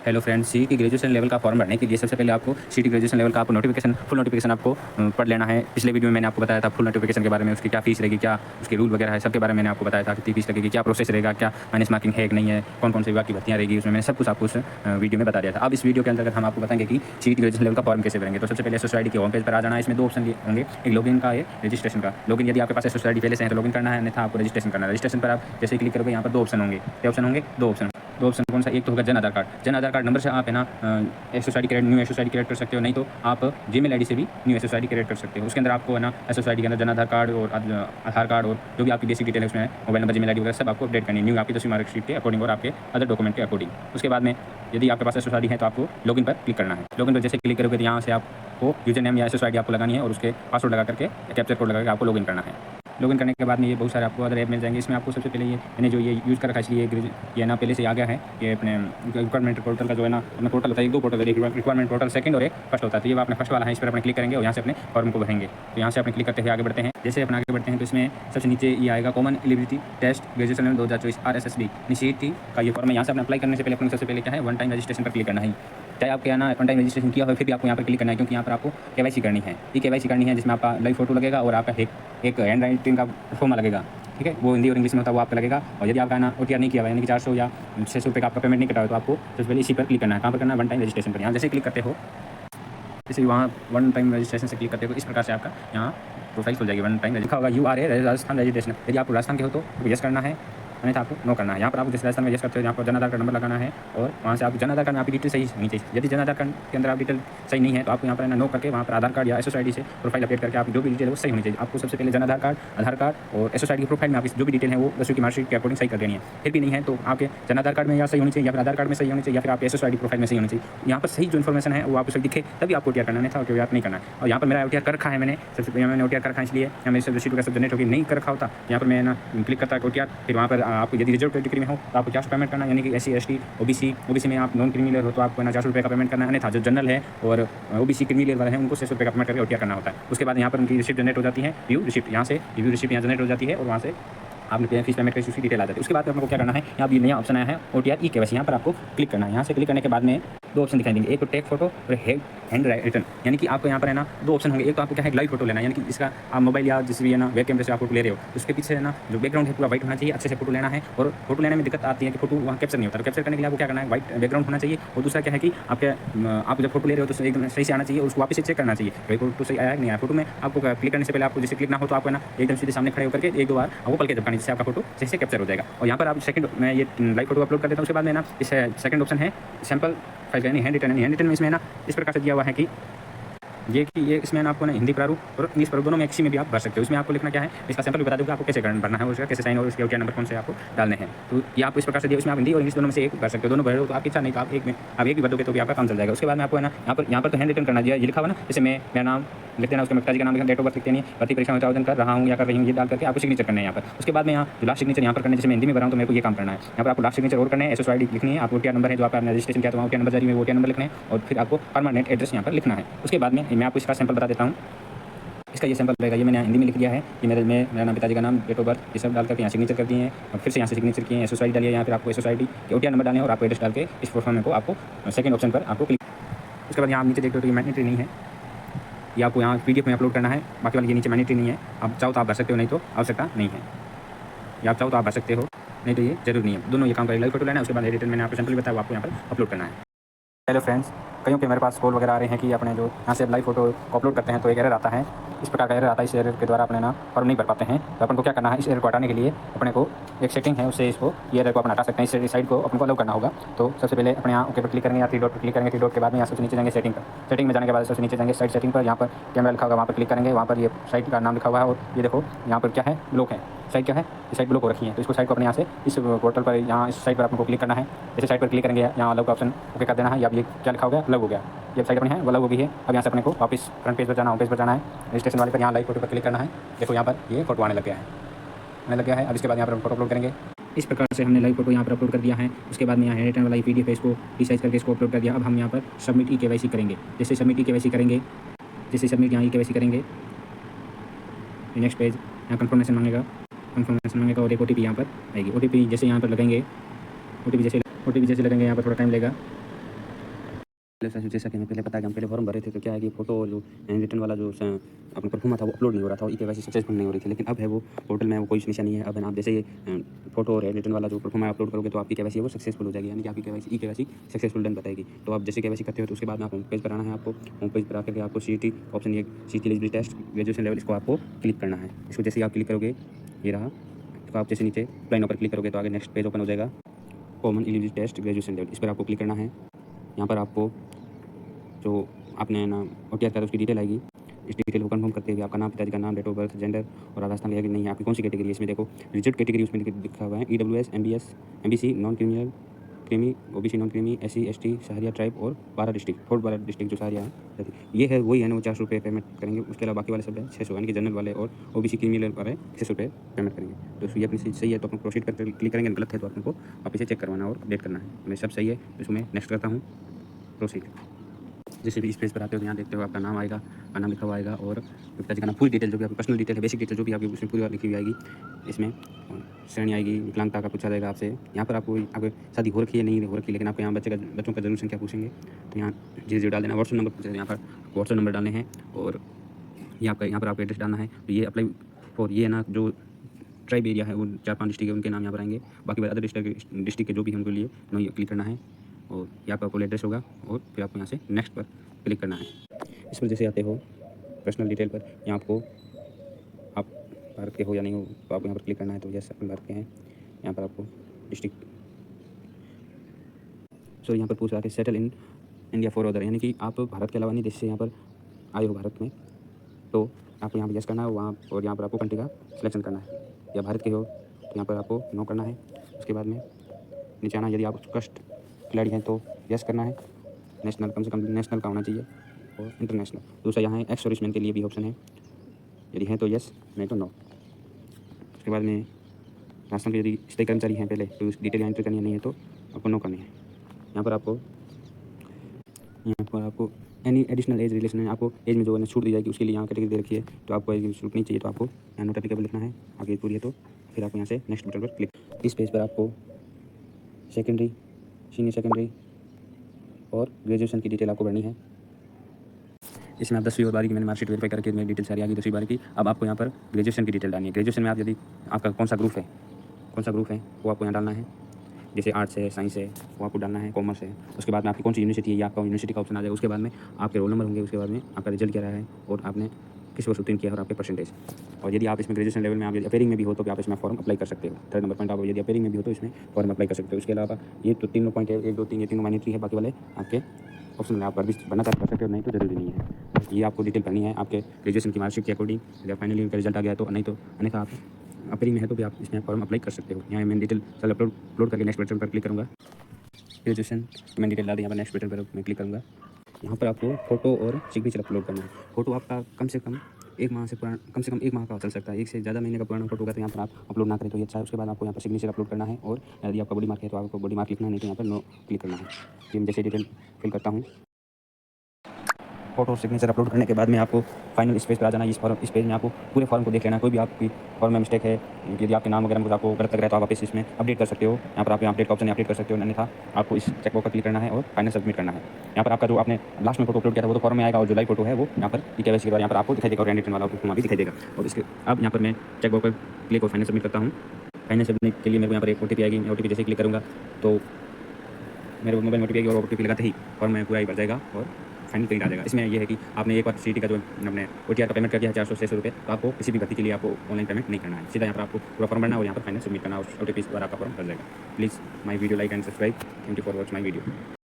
Hello friends, CET graduation level का form भरने के लिए सबसे पहले आपको सीईटी ग्रेजुएशन लेवल का आपको नोटिफिकेशन फुल नोटिफिकेशन आपको पढ़ लेना है। पिछले वीडियो में मैंने आपको बताया था फुल नोटिफिकेशन के बारे में, उसकी क्या फीस रहेगी, क्या उसके रूल वगैरह है, सबके बारे में मैंने आपको बताया था। कितनी फीस लगेगी, क्या प्रोसेस रहेगा, क्या माइनस मार्किंग है कि नहीं है, कौन कौन से विभाग की भर्तियाँ रहेगी, उसमें मैंने सब कुछ आपको उस वीडियो में बता दिया था। अब इस वीडियो के अंतर्गत हम आपको बताएंगे कि सीईटी ग्रेजुएशन लेवल का फॉर्म कैसे भरेंगे। तो सबसे पहले सोसाइटी के होम पेज पर आ जाना है। इसमें दो ऑप्शन होंगे, एक लॉगिन का है, रजिस्ट्रेशन का। लॉगिन यदि आपके पास सोसाइटी पहले से है तो लॉगिन करना है, अन्यथा आपको रजिस्ट्रेशन करना है। रजिस्ट्रेशन पर आप जैसे क्लिक करोगे यहाँ पर दो ऑप्शन होंगे। क्या ऑप्शन होंगे? दो ऑप्शन कौन सा? एक तो होगा Jan Aadhaar card. Jan Aadhaar card number से आप है ना एसओसाइटी क्रिएट न्यू एसओसाइटी क्रिएट कर सकते हो, नहीं तो आप जीमेल आईडी से भी न्यू एसओसाइटी क्रिएट कर सकते हो। उसके अंदर आपको है ना एसओसाइटी के अंदर जन आधार कार्ड और आधार कार्ड और जो भी आपकी बेसिक डिटेल है उसमें मोबाइल नंबर, जीमेल आईडी वगैरह सब आपको अपडेट करनी है न्यू आपकी 10वीं मार्कशीट के अकॉर्डिंग और आपके अदर डॉक्यूमेंट के अकॉर्डिंग। उसके बाद में यदि आपके पास एसओसाइटी है तो आपको लॉगिन पर क्लिक करना है। लॉगिन पर जैसे क्लिक करोगे तो यहाँ से आपको यूजर नेम या एसओसाइटी आपको लगानी है और उसके पासवर्ड लगा करके कैप्चर कोड लगा करके आपको लॉगिन करना है। लॉगिन करने के बाद में ये बहुत सारे आपको अदर ऐप मिल जाएंगे। इसमें आपको सबसे पहले ये मैंने जो ये यूज़ कर रखा है, इसलिए ये ना पहले से आ गया है। ये अपने रिक्वायरमेंट पोर्टल का जो है ना अपना पोर्टल होता है, एक दो पोर्टल है, रिक्वायरमेंट पोर्टल सेकंड और एक फर्स्ट होता है। तो ये अपने फर्स्ट वाला है, इस पर अपने क्लिक करेंगे और यहाँ से अपने फॉर्म को भरेंगे। तो यहाँ से अपने क्लिक करते हुए आगे बढ़ते हैं। जैसे अपने आगे बढ़ते हैं तो इसमें सबसे नीचे ये आएगा common eligibility test graduation 2024 RSSB CET का ये फॉर्म है। यहाँ से अपने अप्लाई करने से पहले अपने सबसे पहले क्या है, वन टाइम रजिस्ट्रेशन पर क्लिक करना है। चाहे आपके यहाँ वन टाइम रजिस्ट्रेशन किया हो फिर भी आपको यहाँ पर क्लिक करना है, क्योंकि यहाँ पर आपको केवाईसी करनी है। ये केवाईसी करनी है जिसमें आपका लाइव फोटो लगेगा और आपका एक हैंड राइटिंग का फॉर्म लगेगा। ठीक है, वो हिंदी और इंग्लिश में होता है, वो आपका लगेगा। और यदि आपका ना OTR नहीं किया हुआ यानी कि 400 या 600 रुपये का आपका पेमेंट नहीं कटा हो तो आपको सबसे पहले इसी पर क्लिक करना है। कहाँ पर करना है? वन टाइम रजिस्ट्रेशन पर। यहाँ जैसे क्लिक करते हो, जैसे वहाँ वन टाइम रजिस्ट्रेशन से क्लिक करते हो इस प्रकार से आपका यहाँ प्रोफाइल खुल जाएगी। वन टाइम लिखा होगा URA राजस्थान रजिस्ट्रेशन। यदि आपको राजस्थान के हो तो यस करना है, अन्यथा आपको नो करना है। यहाँ पर आपको जिस राजस्थान में यस करते हो यहाँ पर जन आधार कार्ड नंबर लगाना है और वहाँ से आप जन आधार कार्ड में आपकी डिटेल सही होनी चाहिए। यदि जन आधार कार्ड के अंदर आप डिटेल सही नहीं है तो आपको यहाँ पर नो करके वहाँ पर आधार कार्ड या एसओसाइटी से प्रोफाइल अपडेट करके आप जो भी डिटेल है वो सही होनी चाहिए। आपको सबसे पहले जन आधार कार्ड और एसओसाइटी की प्रोफाइल में आपकी जो भी डिटेल है वो 10वीं की मार्कशीट के अकॉर्डिंग सही कर देनी है। फिर भी नहीं है तो आपके जन आधार कार्ड में या सही होनी चाहिए या फिर आधार कार्ड में सही होनी चाहिए या फिर आपके एसओसाइटी प्रोफाइल में सही होनी चाहिए। यहाँ पर सही जो इन्फॉर्मेशन है वो आपको सही दिखे तभी आपको OTR करना था, OTR नहीं करना है। और यहाँ पर मेरा OTR कर रखा है, मैंने सबसे पहले मैंने OTR कर रखा है, इसलिए मेरे सब रसीद का सब जनरेट होकर नहीं कर रखा होता। यहाँ पर मैं ना क्लिक करता है OTR, फिर वहाँ पर आपको यदि रिजर्व कैटेगरी में हो तो आपको 400 पेमेंट करना, यानी कि SC ST OBC में आप नॉन क्रिमिनल हो तो आपको ना 400 रुपये का पेमेंट करना है, अन्यथा जो जनरल है और OBC क्रिमिनल वाले हैं उनको 600 रुपये का पेमेंट करके OTR करना होता है। उसके बाद यहाँ पर उनकी रिसिप्ट जनरेट हो जाती है, व्यू रिसिप्ट, यहाँ से व्यू रिसिप्ट यहाँ जनरेट हो जाती है और वहाँ से आपने फीस पेमेंट की उसकी डिटेल आ जाती है। उसके बाद आपको क्या करना है, यहाँ भी नया ऑप्शन आया है OTR ई-KYC, यहाँ पर आपको क्लिक करना है। यहाँ से क्लिक करने के बाद में दो ऑप्शन दिखाई देंगे, एक तो टेक फोटो और हैंड रिटर्न, यानी कि आपको यहाँ पर है ना दो ऑप्शन होंगे। एक तो आपको क्या है, लाइव फोटो लेना है, यानी कि इसका आप मोबाइल या जिस भी है ना वेब कैमरे से आप फोटो ले रहे हो उसके पीछे है ना जो बैकग्राउंड है पूरा वाइट होना चाहिए, अच्छे से फोटो लेना है। और फोटो लेने में दिक्कत आती है कि फोटो वहाँ कैप्चर नहीं होता, तो कैप्चर करने के लिए आपको क्या करना है, वाइट बैकग्राउंड होना चाहिए। और दूसरा क्या है कि आप जब फोटो ले रहे हो तो एकदम सही से आना चाहिए, उसको वापस से चेक करना चाहिए भाई फोटो सही आया नहीं आया। फोटो में आपको क्लिक करने से पहले आपको जैसे क्लिक ना हो तो आपको ना एकदम सीधे सामने खड़े होकर के एक दो बार आपको पल के झपकानी, जिससे आपका फोटो सही से कैप्चर हो जाएगा। और यहाँ पर आप सेकंड मैं ये लाइव फोटो अपलोड कर देता हूँ। उसके बाद में ना इस सेकंड ऑप्शन है सैंपल फाइल यानी हैंड रिटर्न में इसमें ना इस प्रकार से दिया हुआ है कि ये इसमें आपको ना हिंदी प्रारूप और इंग्लिश प्रारूप दोनों में एक में भी आप भर सकते हो। इसमें आपको लिखना क्या है, इसका सैंपल भी बता दूँगा आपको कैसे भरना है और उसका कैसे साइन और उसके OTR नंबर कौन से आपको डालने हैं। तो ये आपको इस प्रकार से दिया, इसमें आप हिंदी और इंग्लिश दोनों में से एक भर सकते हो। दोनों भर हो तो आपकी इच्छा, नहीं तो आप एक भी भर दोगे तो भी आपका काम चल जाएगा। उसके बाद में आपको है ना यहाँ पर तो हैंड रिटर्न करना है, ये लिखा हुआ ना, जैसे मेरा नाम लिख देना, उसके पिताजी का नाम लिखना, डेट ऑफ बर्थ लिख देनी है, भर्ती परीक्षा में आवेदन कर रहा हूँ या कर रही हूँ, ये डाल करके आपको सिग्नेचर करना है यहाँ पर। उसके बाद में यहाँ जो लास्ट सिग्नेचर यहाँ पर करना है, जैसे मैं हिंदी में भर रहा हूँ तो मेरे को ये काम करना है। यहाँ पर आपको लास्ट सिग्नेचर और करना है, SOID लिखनी है, आपको OTR नंबर है जो आपने रजिस्ट्रेशन किया तो वहाँ OTR नंबर जारी में OTR नंबर लिखना है और फिर आपको परमानेंट एड्रेस यहाँ पर लिखना है। उसके बाद में मैं आपको इसका सैंपल बता देता हूँ। इसका ये सैंपल रहेगा, ये मैंने हिंदी में लिख दिया है कि मेरा नाम, पिताजी का नाम, डेट ऑफ बर्थ, ये सब डाल करके यहाँ सिग्नेचर कर दिए हैं। और फिर से यहाँ से सिग्नेचर किए हैं, SOID डालिए, यहाँ पर आपको SOID के OTR नंबर डालने और आपको एड्रेस डाल के इस फॉर्म को आपको सेकंड ऑप्शन पर आपको क्लिक। उसके बाद यहाँ आप नीचे देखते हो तो ये मैंडेटरी नहीं है, ये आपको यहाँ PDF में अपलोड करना है। बाकी वाले ये नीचे मैंडेटरी नहीं है, आप चाहो तो आप भर सकते हो, नहीं तो आवश्यकता नहीं है। या आप चाहो तो आप भर सकते हो, नहीं तो ये जरूर नहीं है। दोनों ये काम करें, लाइव फोटो लेना है, उसके बाद एडिटर मैंने आपको सैंपल बताया वो आपको यहाँ पर अपलोड करना है। हेलो फ्रेंड्स, कईयों के मेरे पास कॉल वगैरह आ रहे हैं कि अपने जो यहाँ से लाइव फोटो को अपलोड करते हैं तो एक एरर आता है, इस प्रकार का एरर आता है। इस एरर के द्वारा अपने ना फॉर्म नहीं भर पाते हैं। तो अपन को क्या करना है, इस एरर को हटाने के लिए अपने को एक सेटिंग है, उससे इसको ये एरर को अपन हटा सकते हैं। इस साइड को अपने को अलाउ करना होगा। तो सबसे पहले अपने यहाँ ओके पर क्लिक करेंगे या 3 डॉट पर क्लिक करेंगे। 3 डॉट के बाद में यहाँ से नीचे जाएंगे सेटिंग पर। सेटिंग में जाने के बाद सबसे नीचे जाएंगे साइड सेटिंग पर, यहाँ पर कैमरा लिखा होगा वहाँ पर क्लिक करेंगे। वहाँ पर ये साइट का नाम लिखा हुआ है और ये देखो यहाँ पर क्या है, ब्लॉक है। साइट क्या है, इस साइट ब्लॉक हो रखी है। तो इसको साइट को अपने यहाँ से इस पोर्टल पर यहाँ इस साइट पर आपको क्लिक करना है। जैसे साइट पर क्लिक करेंगे यहाँ अलग का ऑप्शन ओके कर देना है। या ये क्या लिखा हो गया, अलग हो गया, ये साइट अपनी है वो अलग हो गई है। अब यहाँ से अपने को वापस फ्रंट पेज पर जाना, होम पेज पर जाना है, रजिस्ट्रेशन वाले पर यहाँ लाइव फोटो पर क्लिक करना है। देखो यहाँ पर ये फोटो आने लग गया है। अब इसके बाद यहाँ पर फोटो अपलोड करेंगे। इस प्रकार से हमने लाइव फोटो यहाँ पर अपलोड कर दिया है। उसके बाद में यहाँ हैंड रिटन वाला PDF है, इसको रिसाइज करके इसको अपलोड कर दिया। अब हम यहाँ पर सबमिट ई-KYC करेंगे। जैसे सबमिट ई-KYC करेंगे, जैसे सबमिट यहाँ ई-KYC करेंगे, नेक्स्ट पेज यहाँ कन्फर्मेशन मांगेगा और एक OTP यहाँ पर आएगी। OTP जैसे यहाँ पर लगेंगे, OTP जैसे लगेंगे यहाँ पर थोड़ा टाइम लेगा। जैसा कि हमें पहले पता है कि हम पहले फॉर्म भरे थे, तो क्या है कि फ़ोटो जो रिटर्न वाला जो अपना परफॉर्मा था वो अपलोड नहीं हो रहा था, ई-केवाईसी सक्सेसफुल नहीं हो रही थी। लेकिन अब है वो पोर्टल में वो कोई समस्या नहीं है। अब है ना, आप जैसे ये फ़ोटो और रिटर्न वाला जो परफॉर्मा अपलोड करोगे तो आपकी केवाईसी है वो सक्सेसफुल हो जाएगी, यानी कि आपकी केवाईसी ई-केवाईसी सक्सेसफुल डन बताएगी। तो आप जैसे केवाईसी करते हो तो उसके बाद में आप होम पेज पर आना है आपको। होम पेज पर आकर के आपको सीईटी ऑप्शन, ये CET eligibility test graduation level, इसको आपको क्लिक करना है। इसको जैसे ही आप क्लिक करोगे, ये रहा। तो आप जैसे नीचे अप्लाई नाउ पर क्लिक करोगे तो आगे नेक्स्ट पेज ओपन हो जाएगा, common eligibility test graduation level, इस पर आपको क्लिक करना है। यहाँ पर आपको जो आपने ना ओटीआर करा उसकी डिटेल आएगी। इस डिटेल को कंफर्म करते हुए आपका नाम, पिताजी का नाम, डेट ऑफ बर्थ, जेंडर और आधार स्थान लगेगा कि नहीं है, आपकी कौन सी कैटेगरी है। इसमें देखो रिजर्व कैटेगरी उसमें लिखा हुआ है EWS, MBS, MBC, non criminal, creamy, OBC, non creamy, SC, ST, Sahariya tribe और 12 डिस्ट्रिक्ट, 12 डिस्ट्रिक्ट जो सहरिया है ये है, वही है ना, वो 400 रुपये पेमेंट करेंगे। उसके अलावा बाकी वाले सब है 600, यानी कि जनरल वाले और ओबीसी क्रिमिनल वाले 600 रुपये पेमेंट करेंगे। तो ये अपनी सही है तो अपन प्रोसीड करके क्लिक करेंगे, गलत है तो अपन को वापस से चेक करवाना और अपडेट करना है। मैं सब सही है तो इसमें नेक्स्ट करता हूँ, प्रोसीड। जैसे भी इस पेज पर आते हो तो यहाँ देखते हो आपका नाम आएगा, नाम लिखा हुआ आएगा और पिताजी का नाम, पूरी डिटेल जो भी आपकी पर्सनल डिटेल है, बेसिक डिटेल जो भी आपकी उसमें पूरी बात लिखी हुई आएगी। इसमें श्रेणी आएगी, विकलांगता का पूछा जाएगा आपसे। यहाँ पर आपको आपकी शादी हो रखी है नहीं हो रखी, लेकिन आपको यहाँ बच्चों का जरूर संख्या पूछेंगे तो यहाँ जी डाल देना। व्हाट्सअप नंबर पूछेगा, यहाँ पर व्हाट्सअप नंबर डालने हैं और ये आपका यहाँ पर आपका एड्रेस डालना है। तो ये अप्लाई फॉर ये ना जो ट्राइब एरिया है वो 4-5 डिस्ट्रिक्ट है, उनके नाम यहाँ पर आएंगे। बाकी अदर डिस्ट्रिक्ट के जो भी हमको लिए नहीं क्लिक करना है और ये आपका फुल एड्रेस होगा और फिर आपको यहाँ से नेक्स्ट पर क्लिक करना है। इस पर जैसे आते हो पर्सनल डिटेल पर, यहाँ आपको आप भारत के हो या नहीं हो तो आपको यहाँ पर क्लिक करना है। तो यस अपन भारत के हैं। यहाँ पर आपको डिस्ट्रिक्ट यहाँ पर पूछ रहा है settle in India for other, यानी कि आप भारत के अलावा नहीं देश से यहाँ पर आए हो भारत में, तो आपको यहाँ पर यस करना है वहाँ, और यहाँ पर आपको कंट्री का सिलेक्शन करना है। या भारत के हो तो यहाँ पर आपको नो करना है। उसके बाद में नीचे आना, यदि आप उत्कृष्ट खिलाड़ी हैं तो यस करना है। नेशनल, कम से कम नेशनल का होना चाहिए और इंटरनेशनल। दूसरा यहाँ है एक्स सर्विसमैन के लिए भी ऑप्शन है, यदि है तो यस, नहीं तो नो। उसके बाद में राजस्थान के यदि स्थायी कर्मचारी हैं पहले तो उस डिटेल एंट्री करनी है, नहीं है तो आपको नो करनी है। यहाँ पर आपको एनी एडिशनल एज रिलेशन है, आपको एज में जो है छूट दी जाएगी उसके लिए यहाँ कैटेगरी दे रखी है। तो आपको एज छूट नहीं चाहिए तो आपको यहाँ नोट एप्लीकेबल लिखना है। आगे पूरी है तो फिर आपको यहाँ से नेक्स्ट बटन पर क्लिक। इस पेज पर आपको सेकेंडरी, सीनियर सेकेंडरी और ग्रेजुएशन की डिटेल आपको भरनी है। इसमें आप 10वीं और 12वीं की मैंने मार्कशीट वेरीफाई करके मेरी डिटेल सारी आ गई 10वीं 12वीं की। अब आपको यहाँ पर ग्रेजुएशन की डिटेल डालनी है। ग्रेजुएशन में आप यदि आपका कौन सा ग्रुप है वो आपको यहाँ डालना है। जैसे आर्ट्स है, साइंस है वो आपको डालना है, कॉमर्स है। उसके बाद में आपकी कौन सी यूनिवर्सिटी है, या आपका यूनिवर्सिटी का ऑप्शन आ जाएगा। उसके बाद में आपके रोल नंबर होंगे, उसके बाद में आपका रिजल्ट क्या रहा है और आपने किस वर्ष उत्तीर्ण किया और आपके परसेंटेज। और यदि आप इसमें ग्रेजुएशन लेवल में आप यदि अपेयरिंग में भी हो तो आप इसमें फॉर्म अप्लाई कर सकते हो। 3rd नंबर पॉइंट, आप यदि अपेयरिंग में भी हो तो इसमें फॉर्म अप्लाई कर सकते हो। उसके अलावा ये तो तीनों पॉइंट है, 1, 2, 3, ये तीनों मैंडेटरी है, बाकी वाले आपके ऑप्शन में आप बनना चाहते कर सकते हो, नहीं तो जरूरी नहीं है। ये आपको डिटेल करनी है आपके ग्रेजुएशन की मार्कशीट के अकॉर्डिंग। यदि फाइनल ईयर का रिजल्ट आ गया तो नहीं तो अन्यथा आप अपेयरिंग में है तो भी आप इसमें फॉर्म अप्लाई कर सकते हो। यहाँ मैं डिटेल चल अपलोड करके नेक्स्ट बटन पर क्लिक करूँगा। ग्रेजुएशन मैंने डिटेल डाल दी, यहाँ पर नेक्स्ट बटन पर मैं क्लिक करूँगा। यहाँ पर आपको फोटो और सिग्नेचर अपलोड करना है। फोटो आपका कम से कम 1 माह से पुराना, कम से कम 1 माह का चल सकता है। 1 से ज़्यादा महीने का पुराना फोटो होगा तो यहाँ पर आप अपलोड ना करें तो ये अच्छा है। उसके बाद आपको यहाँ पर सिग्नेचर अपलोड करना है और यदि आपका बॉडी मार्क है तो आपको बॉडी मार्क लिखना है, नहीं तो यहाँ पर नो क्लिक करना है। फिर जैसे डिटेल फिल करता हूँ, फोटो और सिग्नेचर अपलोड करने के बाद में आपको फाइनल इस पेज पर आ जाना है। इस पेज में आपको पूरे फॉर्म को देख लेना है। कोई भी आपकी फॉर्म में मिस्टेक है, यदि आपके नाम वगैरह आपको गलत लग रहा है तो आप वापस इसमें अपडेट कर सकते हो। यहाँ पर आप अपडेट का ऑप्शन अपडेट कर सकते हो, अन्यथा आपको इस चेकबॉक्स पर क्लिक करना है और फाइनल सबमिट करना है। यहाँ पर आपका जो आपने लास्ट में फोटो अपलोड किया था वो तो फॉर्म में आएगा, और जो लाइव फोटो है वो यहाँ पर ई-केवाईसी के बाद यहाँ पर आपको दिखाई देगा और हैंड रिटन वाला भी दिखाई देगा। और इसके अब यहाँ पर मैं चेकबॉक्स पर क्लिक और फाइनल सबमिट करता हूँ। फाइनल सबमिट के लिए मेरे को यहाँ पर एक OTP आएगी। मैं OTP जैसे क्लिक करूँगा तो मेरे मोबाइल में OTP आएगी और OTP लगाते ही फॉर्म में पूरा ही भर जाएगा और फाइनल प्रिंट आ जाएगा। इसमें ये है कि आपने एक बार सीटी का जो अपने OTR का पेमेंट कर दिया है 400-600 रुपये, तो आपको किसी भी भर्ती के लिए आपको ऑनलाइन पेमेंट नहीं करना है। सीधा यहाँ पर आपको पूरा फॉर्म भरना है और यहाँ पर फाइनल सबमिट करना और OTP द्वारा आपका फॉर्म भर जाएगा। Please my video like and subscribe. Thank you for watch my video.